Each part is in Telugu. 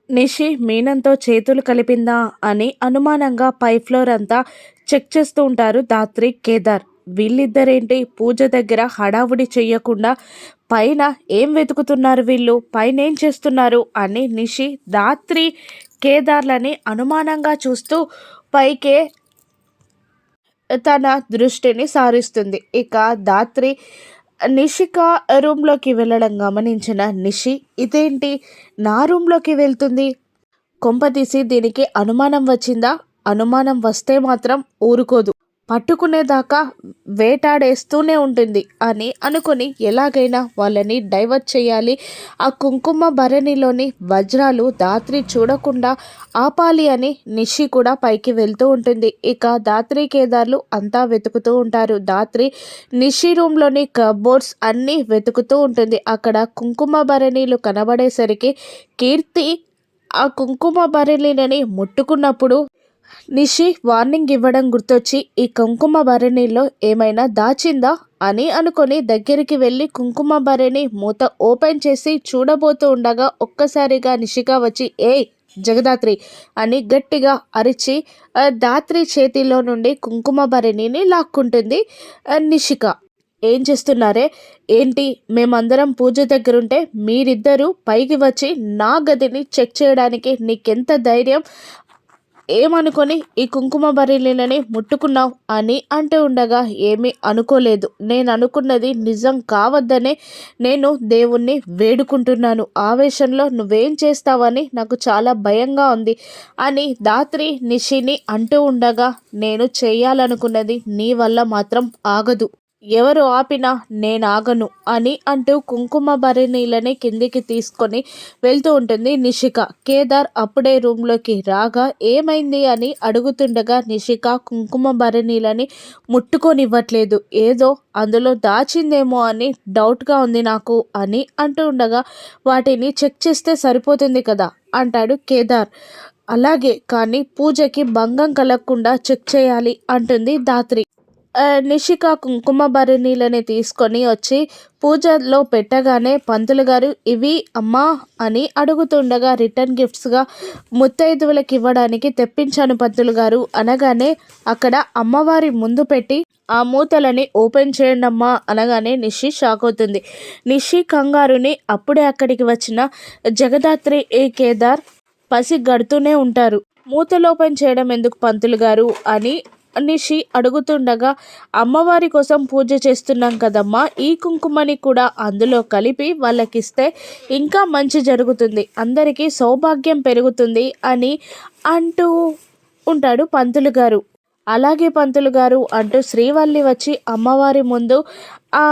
నిషి మీనంతో చేతులు కలిపిందా అని అనుమానంగా పై ఫ్లోర్ అంతా చెక్ చేస్తూ ఉంటారు ధాత్రి, కేదార్. వీళ్ళిద్దరేంటి పూజ దగ్గర హడావుడి చెయ్యకుండా పైన ఏం వెతుకుతున్నారు వీళ్ళు? పైనేం చేస్తున్నారు? అని నిషి ధాత్రి, కేదార్లని అనుమానంగా చూస్తూ పైకే తన దృష్టిని సారిస్తుంది. ఇక ధాత్రి నిషిక రూమ్లోకి వెళ్ళడం గమనించిన నిషి, ఇదేంటి నా రూమ్లోకి వెళ్తుంది? కొంపతీసి దీనికి అనుమానం వచ్చిందా? అనుమానం వస్తే మాత్రం ఊరుకోదు, పట్టుకునేదాకా వేటాడేస్తూనే ఉంటుంది అని అనుకుని ఎలాగైనా వాళ్ళని డైవర్ట్ చేయాలి. ఆ కుంకుమ భరణిలోని వజ్రాలు ధాత్రి చూడకుండా ఆపాలి అని నిషి కూడా పైకి వెళ్తూ ఉంటుంది. ఇక ధాత్రి, కేదార్లు అంతా వెతుకుతూ ఉంటారు. ధాత్రి నిషి రూమ్లోని కబోర్డ్స్ అన్నీ వెతుకుతూ ఉంటుంది. అక్కడ కుంకుమ భరణిలు కనబడేసరికి కీర్తి ఆ కుంకుమ భరణిలని ముట్టుకున్నప్పుడు నిషి వార్నింగ్ ఇవ్వడం గుర్తొచ్చి ఈ కుంకుమ భరణిలో ఏమైనా దాచిందా అని అనుకొని దగ్గరికి వెళ్ళి కుంకుమ భరణి మూత ఓపెన్ చేసి చూడబోతూ ఉండగా ఒక్కసారిగా నిషిక వచ్చి, ఏయ్ జగదాత్రి అని గట్టిగా అరిచి ధాత్రి చేతిలో నుండి కుంకుమ భరణిని లాక్కుంటుంది నిషిక. ఏం చేస్తున్నారే ఏంటి? మేమందరం పూజ దగ్గరుంటే మీరిద్దరూ పైకి వచ్చి నా గదిని చెక్ చేయడానికి నీకెంత ధైర్యం? ఏమనుకొని ఈ కుంకుమ భరిణిలని ముట్టుకున్నావు అని అంటూ ఉండగా, ఏమీ అనుకోలేదు, నేను అనుకున్నది నిజం కావద్దనే నేను దేవుణ్ణి వేడుకుంటున్నాను. ఆవేశంలో నువ్వేం చేస్తావని నాకు చాలా భయంగా ఉంది అని ధాత్రి నిషిని అంటూ ఉండగా, నేను చేయాలనుకున్నది నీ వల్ల మాత్రం ఆగదు, ఎవరు ఆపినా నేనాగను అని అంటూ కుంకుమ భరణిలని కిందికి తీసుకొని వెళ్తూ ఉంటుంది నిషిక. కేదార్ అప్పుడే రూమ్లోకి రాగా ఏమైంది అని అడుగుతుండగా, నిషిక కుంకుమ భరణిలని ముట్టుకొనివ్వట్లేదు, ఏదో అందులో దాచిందేమో అని డౌట్గా ఉంది నాకు అని అంటూ ఉండగా, వాటిని చెక్ చేస్తే సరిపోతుంది కదా అంటాడు కేదార్. అలాగే, కానీ పూజకి భంగం కలగకుండా చెక్ చేయాలి అంటుంది ధాత్రి. నిషిక కుంకుమ భరణిలని తీసుకొని వచ్చి పూజలో పెట్టగానే, పంతులు గారు ఇవి అమ్మా అని అడుగుతుండగా, రిటర్న్ గిఫ్ట్స్గా ముత్తైదువులకి ఇవ్వడానికి తెప్పించాను పంతులు గారు అనగానే, అక్కడ అమ్మవారి ముందు పెట్టి ఆ మూతలని ఓపెన్ చేయండి అమ్మా అనగానే నిషి షాక్ అవుతుంది. నిషి కంగారుని అప్పుడే అక్కడికి వచ్చిన జగదాత్రి, కేదార్ పసిగడుతూనే ఉంటారు. మూతలు ఓపెన్ చేయడం ఎందుకు పంతులు గారు అని నిషి అడుగుతుండగా, అమ్మవారి కోసం పూజ చేస్తున్నాం కదమ్మా, ఈ కుంకుమని కూడా అందులో కలిపి వాళ్ళకిస్తే ఇంకా మంచి జరుగుతుంది, అందరికీ సౌభాగ్యం పెరుగుతుంది అని అంటూ ఉంటాడు పంతులు గారు. అలాగే పంతులు గారు అంటూ శ్రీవల్లి వచ్చి అమ్మవారి ముందు ఆ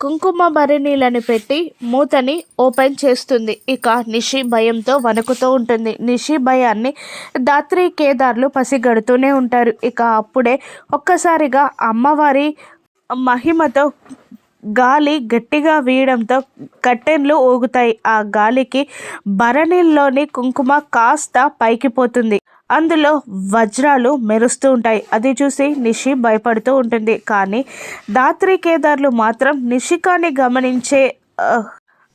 కుంకుమ భరణిలను పెట్టి మూతని ఓపెన్ చేస్తుంది. ఇక నిషి భయంతో వణుకుతూ ఉంటుంది. నిషి భయాన్ని ధాత్రి, కేదార్లు పసిగడుతూనే ఉంటారు. ఇక అప్పుడే ఒక్కసారిగా అమ్మవారి మహిమతో గాలి గట్టిగా వీయడంతో కట్టెన్లు ఊగుతాయి. ఆ గాలికి భరణిల్లోని కుంకుమ కాస్త పైకి పోతుంది. అందులో వజ్రాలు మెరుస్తూ ఉంటాయి. అది చూసి నిషి భయపడుతూ ఉంటుంది. కానీ ధాత్రి, కేదార్లు మాత్రం నిషికాని గమనించే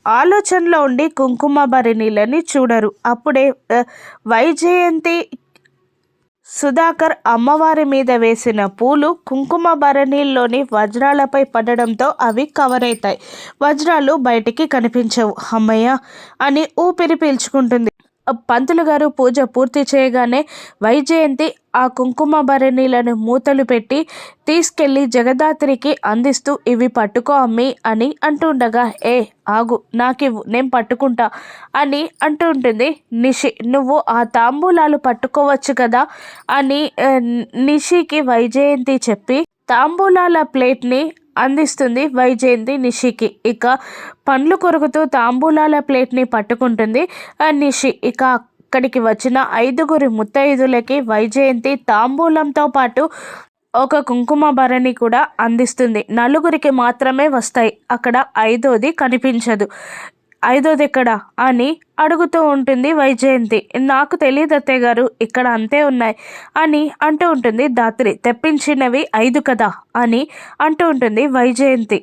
ఆలోచనలో ఉండి కుంకుమ భరణిలని చూడరు. అప్పుడే వైజయంతి, సుధాకర్ అమ్మవారి మీద వేసిన పూలు కుంకుమ భరణిల్లోని వజ్రాలపై పడడంతో అవి కవర్ అవుతాయి. వజ్రాలు బయటికి కనిపించవు. అమ్మయ్య అని ఊపిరి పీల్చుకుంటుంది. పంతులు గారు పూజ పూర్తి చేయగానే వైజయంతి ఆ కుంకుమ భరణిలను మూతలు పెట్టి తీసుకెళ్ళి జగదాత్రికి అందిస్తూ, ఇవి పట్టుకో అమ్మి అని అంటుండగా, ఆగు నాకివ్వు నేను పట్టుకుంటా అని అంటూ ఉంటుంది నిషి. నువ్వు ఆ తాంబూలాలు పట్టుకోవచ్చు కదా అని నిషికి వైజయంతి చెప్పి తాంబూలాల ప్లేట్ని అందిస్తుంది వైజయంతి నిషికి. ఇక పండ్లు కొరుకుతూ తాంబూలాల ప్లేట్ని పట్టుకుంటుంది నిషి. ఇక అక్కడికి వచ్చిన 5గురి ముత్తైదులకి వైజయంతి తాంబూలంతో పాటు ఒక కుంకుమ భరణి కూడా అందిస్తుంది. 4గురికి మాత్రమే వస్తాయి. అక్కడ 5వది కనిపించదు. 5వది ఎక్కడ అని అడుగుతూ ఉంటుంది వైజయంతి. నాకు తెలియదు అత్తయ్య గారు, ఇక్కడ అంతే ఉన్నాయి అని అంటూ ఉంటుంది ధాత్రి. తెప్పించినవి 5 కదా అని అంటూ ఉంటుంది వైజయంతి.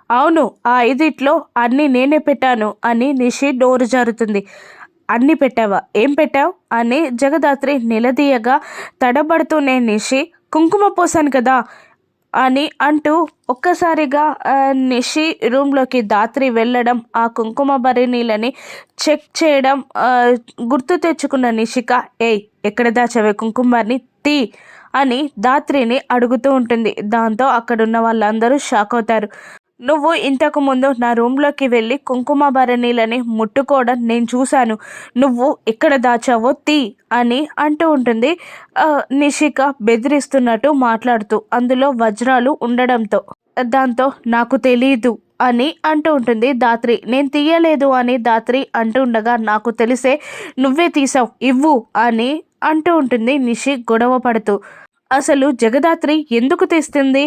అవును, ఆ 5 అన్నీ నేనే పెట్టాను అని నిషి నోరు జారుతుంది. అన్ని పెట్టావా? ఏం పెట్టావు అని జగదాత్రి నిలదీయగా తడబడుతూనే నిషి కుంకుమ పోసాను కదా అని అంటూ ఒక్కసారిగా నిషి రూమ్లోకి దాత్రి వెళ్ళడం, ఆ కుంకుమ భరణీలని చెక్ చేయడం గుర్తు తెచ్చుకున్న నిషిక, ఏయ్ ఎక్కడ దాచావే కుంకుమని తీ అని దాత్రిని అడుగుతూ ఉంటుంది. దాంతో అక్కడున్న వాళ్ళందరూ షాక్ అవుతారు. నువ్వు ఇంతకు ముందు నా రూమ్లోకి వెళ్ళి కుంకుమ భరణీలని ముట్టుకోవడం నేను చూశాను. నువ్వు ఎక్కడ దాచావో తీ అని అంటూ ఉంటుంది నిషిక బెదిరిస్తున్నట్టు మాట్లాడుతూ, అందులో వజ్రాలు ఉండడంతో. దాంతో నాకు తెలీదు అని అంటూ ఉంటుంది దాత్రి. నేను తీయలేదు అని దాత్రి అంటూ ఉండగా, నాకు తెలిసే నువ్వే తీసావు ఇవ్వు అని అంటూ ఉంటుంది నిషి గొడవ పడుతూ. అసలు జగదాత్రి ఎందుకు తీస్తుంది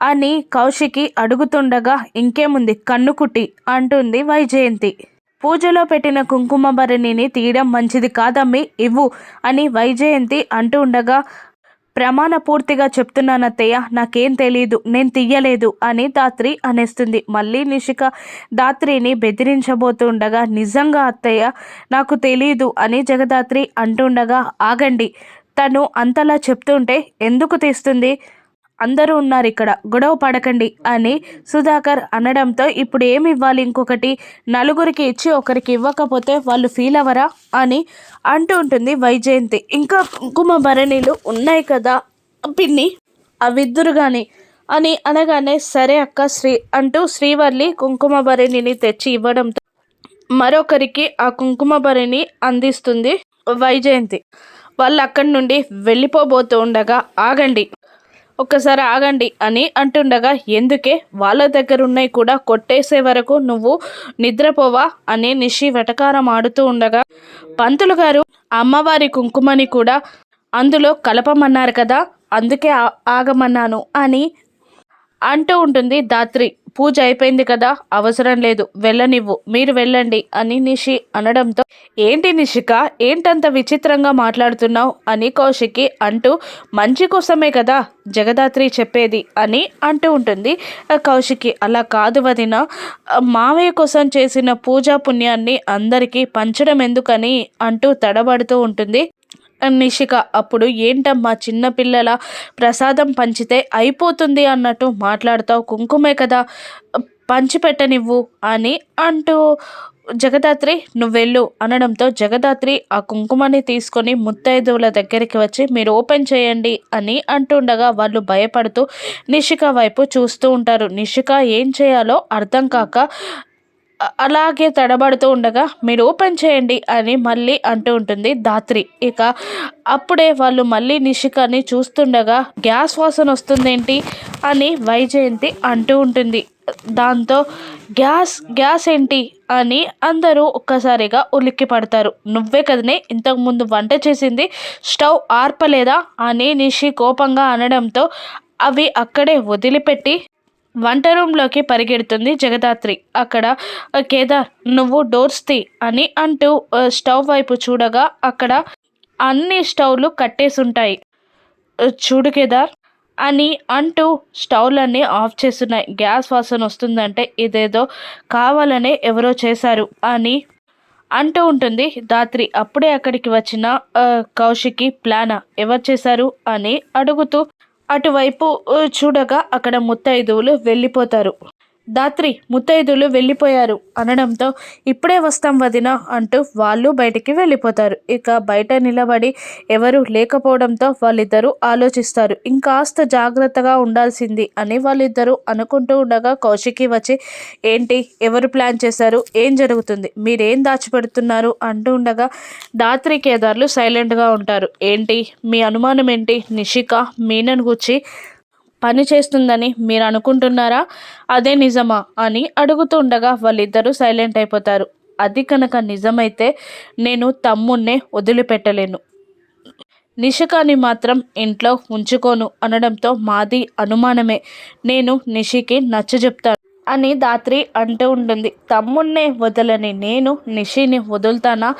అని కౌశికి అడుగుతుండగా, ఇంకేముంది కన్నుకుట్టి అంటుంది వైజయంతి. పూజలో పెట్టిన కుంకుమ భరణిని తీయడం మంచిది కాదమ్మి ఇవ్వు అని వైజయంతి అంటూ ఉండగా, ప్రమాణ పూర్తిగా చెప్తున్నానత్తయ్య, నాకేం తెలీదు, నేను తీయలేదు అని దాత్రి అనేస్తుంది. మళ్ళీ నిషిక దాత్రిని బెదిరించబోతుండగా, నిజంగా అత్తయ్య నాకు తెలీదు అని జగదాత్రి అంటుండగా, ఆగండి, తను అంతలా చెప్తుంటే ఎందుకు తీస్తుంది? అందరూ ఉన్నారు ఇక్కడ, గొడవ పడకండి అని సుధాకర్ అనడంతో, ఇప్పుడు ఏమి ఇవ్వాలి? ఇంకొకటి నలుగురికి ఇచ్చి ఒకరికి ఇవ్వకపోతే వాళ్ళు ఫీల్ అవ్వరా అని అంటూ ఉంటుంది వైజయంతి. ఇంకా కుంకుమ భరణీలు ఉన్నాయి కదా పిన్ని, అవిద్దురు కానీ అని అనగానే, సరే అక్క అంటూ శ్రీవల్లి కుంకుమ భరణిని తెచ్చి ఇవ్వడంతో మరొకరికి ఆ కుంకుమ భరణి అందిస్తుంది వైజయంతి. వాళ్ళు అక్కడి నుండి వెళ్ళిపోబోతూ ఉండగా, ఆగండి, ఒక్కసారి ఆగండి అని అంటుండగా, ఎందుకే వాళ్ళ దగ్గర ఉన్నాయి కూడా కొట్టేసే వరకు నువ్వు నిద్రపోవా అని నిషి వెటకారం ఆడుతూ ఉండగా, పంతులు గారు అమ్మవారి కుంకుమని కూడా అందులో కలపమన్నారు కదా, అందుకే ఆగమన్నాను అని అంటూ ఉంటుంది దాత్రి. పూజ అయిపోయింది కదా, అవసరం లేదు, వెళ్ళనివ్వు, మీరు వెళ్ళండి అని నిషి అనడంతో, ఏంటి నిషిక, ఏంటంత విచిత్రంగా మాట్లాడుతున్నావు అని కౌశికి అంటూ, మంచి కోసమే కదా జగదాత్రి చెప్పేది అని అంటూ ఉంటుంది కౌశికి. అలా కాదు వదిన, మావయ్య కోసం చేసిన పూజా పుణ్యాన్ని అందరికీ పంచడం ఎందుకని అంటూ తడబడుతూ ఉంటుంది నిషిక. అప్పుడు ఏంటమ్మా చిన్నపిల్లల ప్రసాదం పంచితే అయిపోతుంది అన్నట్టు మాట్లాడతావు, కుంకుమే కదా పంచిపెట్టనివ్వు అని అంటూ జగదాత్రి నువ్వెళ్ళు అనడంతో, జగదాత్రి ఆ కుంకుమని తీసుకొని ముత్తైదువుల దగ్గరికి వచ్చి, మీరు ఓపెన్ చేయండి అని అంటుండగా వాళ్ళు భయపడుతూ నిషిక వైపు చూస్తూ ఉంటారు. నిషిక ఏం చేయాలో అర్థం కాక అలాగే తడబడుతూ ఉండగా, మీరు ఓపెన్ చేయండి అని మళ్ళీ అంటూ ఉంటుంది దాత్రి. ఇక అప్పుడే వాళ్ళు మళ్ళీ నిషికని చూస్తుండగా, గ్యాస్ వాసన వస్తుందేంటి అని వైజయంతి అంటూ ఉంటుంది. దాంతో గ్యాస్ ఏంటి అని అందరూ ఒక్కసారిగా ఉలిక్కి పడతారు. నువ్వే కదనే ఇంతకుముందు వంట చేసింది, స్టవ్ ఆర్పలేదా అని నిషి కోపంగా అనడంతో అవి అక్కడే వదిలిపెట్టి వంట రూమ్లోకి పరిగెడుతుంది జగదాత్రి. అక్కడ కేదార్ నువ్వు డోర్స్ తీ అని అంటూ స్టవ్ వైపు చూడగా, అక్కడ అన్ని స్టవ్లు కట్టేసుంటాయి. చూడు కేదార్ అని అంటూ స్టవ్లన్నీ ఆఫ్ చేస్తున్నాయి. గ్యాస్ వాసన వస్తుందంటే ఇదేదో కావాలనే ఎవరో చేశారు అని అంటూ ఉంటుంది దాత్రి. అప్పుడే అక్కడికి వచ్చిన కౌశికి, ప్లానా ఎవరు చేశారు అని అడుగుతూ అటువైపు చూడగా, అక్కడ ముత్తైదువులు వెళ్ళిపోతారు. దాత్రి ముత్తైదువులు వెళ్ళిపోయారు అనడంతో, ఇప్పుడే వస్తాం వదిన అంటూ వాళ్ళు బయటికి వెళ్ళిపోతారు. ఇక బయట నిలబడి ఎవరు లేకపోవడంతో వాళ్ళిద్దరూ ఆలోచిస్తారు. ఇంకాస్త జాగ్రత్తగా ఉండాల్సింది అని వాళ్ళిద్దరూ అనుకుంటూ ఉండగా, కౌశికి వచ్చి, ఏంటి ఎవరు ప్లాన్ చేశారు, ఏం జరుగుతుంది, మీరేం దాచిపెడుతున్నారు అంటూ ఉండగా, దాత్రి కేదార్లు సైలెంట్గా ఉంటారు. ఏంటి మీ అనుమానం ఏంటి, నిషిక మీనన్ గుచ్చి పని చేస్తుందని మీరు అనుకుంటున్నారా, అదే నిజమా అని అడుగుతూ ఉండగా వాళ్ళిద్దరూ సైలెంట్ అయిపోతారు. అది కనుక నిజమైతే నేను తమ్మున్నే వదిలిపెట్టలేను, నిషికాని మాత్రం ఇంట్లో ఉంచుకోను అనడంతో, మాది అనుమానమే, నేను నిషికి నచ్చజెప్తాను అని దాత్రి అంటూ ఉంటుంది. తమ్మున్నే వదలని నేను నిషిని వదులుతానా?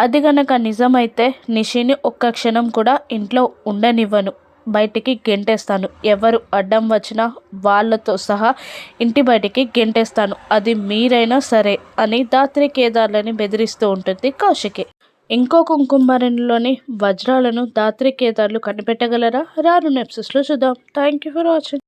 అది గనక నిజమైతే నిషిని ఒక్క క్షణం కూడా ఇంట్లో ఉండనివ్వను. బయటికి గెంటేస్తాను. ఎవరు అడ్డం వచ్చినా వాళ్ళతో సహా ఇంటి బయటికి గెంటేస్తాను. అది మీరైనా సరే అని ధాత్రి కేదార్లని బెదిరిస్తూ ఉంటుంది కౌశికి. ఇంకో కుంకుమరిలోని వజ్రాలను ధాత్రి కేదార్లు కనిపెట్టగలరా? రానున్న ఎపిసోడ్స్లో చూద్దాం. Thank you for watching.